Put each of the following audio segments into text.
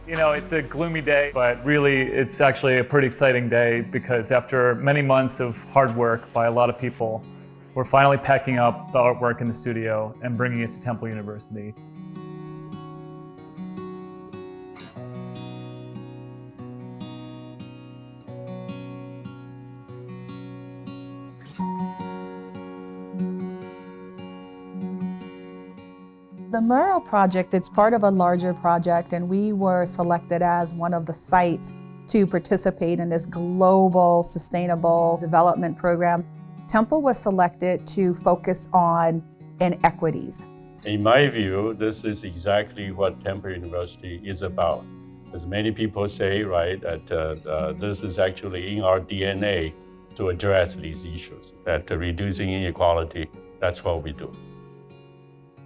You know, it's a gloomy day, but really it's actually a pretty exciting day because after many months of hard work by a lot of people, we're finally packing up the artwork in the studio and bringing it to Temple University. The Mural Project, it's part of a larger project, and we were selected as one of the sites to participate in this global sustainable development program. Temple was selected to focus on inequities. In my view, this is exactly what Temple University is about. As many people say, right, that this is actually in our DNA to address these issues, that reducing inequality, that's what we do.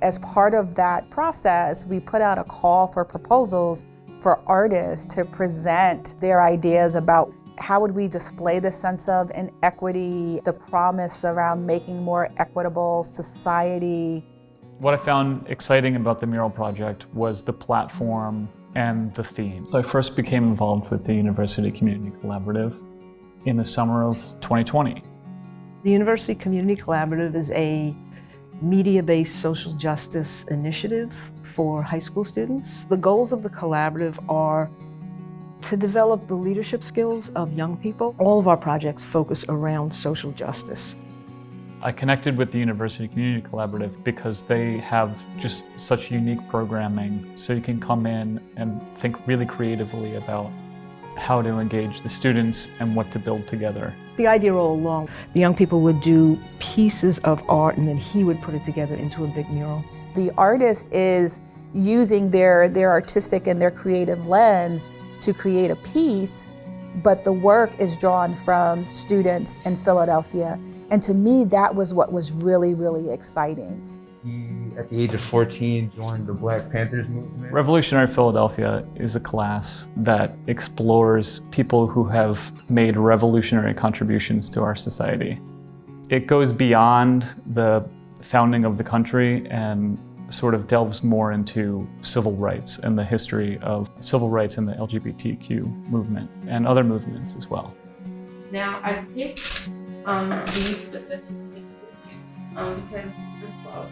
As part of that process, we put out a call for proposals for artists to present their ideas about how would we display the sense of inequity, the promise around making more equitable society. What I found exciting about the Mural Project was the platform and the theme. So I first became involved with the University Community Collaborative in the summer of 2020. The University Community Collaborative is a media-based social justice initiative for high school students. The goals of the collaborative are to develop the leadership skills of young people. All of our projects focus around social justice. I connected with the University Community Collaborative because they have just such unique programming, so you can come in and think really creatively about how to engage the students and what to build together. The idea all along, the young people would do pieces of art and then he would put it together into a big mural. The artist is using their artistic and their creative lens to create a piece, but the work is drawn from students in Philadelphia. And to me, that was what was really, really exciting. He, at the age of 14, joined the Black Panthers movement. Revolutionary Philadelphia is a class that explores people who have made revolutionary contributions to our society. It goes beyond the founding of the country and sort of delves more into civil rights and the history of civil rights in the LGBTQ movement and other movements as well. Now, I picked these specific pictures because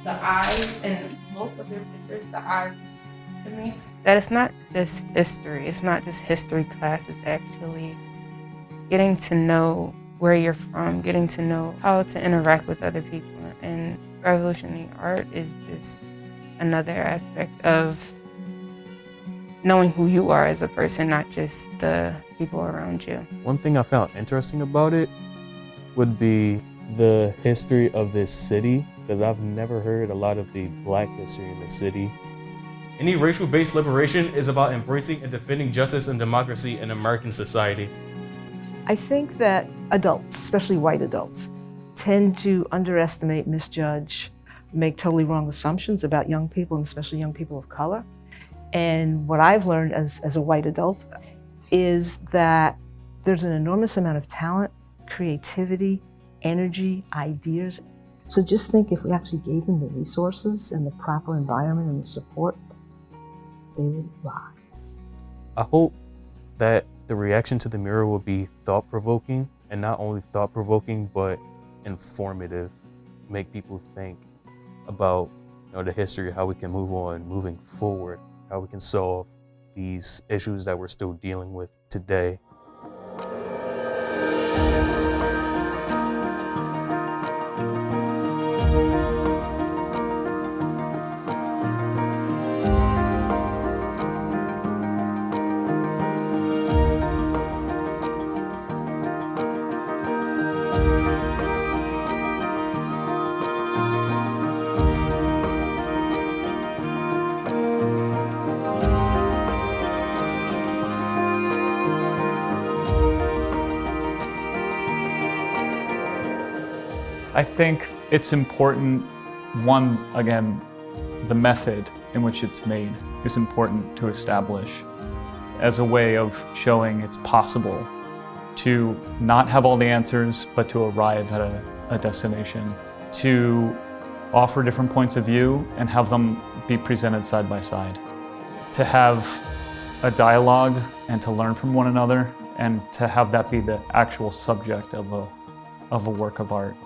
the eyes, and most of their pictures, the eyes to me, that it's not just history, it's not just history class, it's actually getting to know where you're from, getting to know how to interact with other people. And revolutionary art is just another aspect of knowing who you are as a person, not just the people around you. One thing I found interesting about it would be the history of this city, because I've never heard a lot of the Black history in the city. Any racial-based liberation is about embracing and defending justice and democracy in American society. I think that adults, especially white adults, tend to underestimate, misjudge, make totally wrong assumptions about young people, and especially young people of color. And what I've learned as a white adult is that there's an enormous amount of talent, creativity, energy, ideas. So just think if we actually gave them the resources and the proper environment and the support, they would rise. I hope that the reaction to the mural will be thought-provoking, and not only thought-provoking, but informative. Make people think about the history, how we can move on, moving forward, how we can solve these issues that we're still dealing with today. I think it's important, one, again, the method in which it's made is important to establish as a way of showing it's possible to not have all the answers, but to arrive at a destination, to offer different points of view and have them be presented side by side, to have a dialogue and to learn from one another and to have that be the actual subject of a work of art.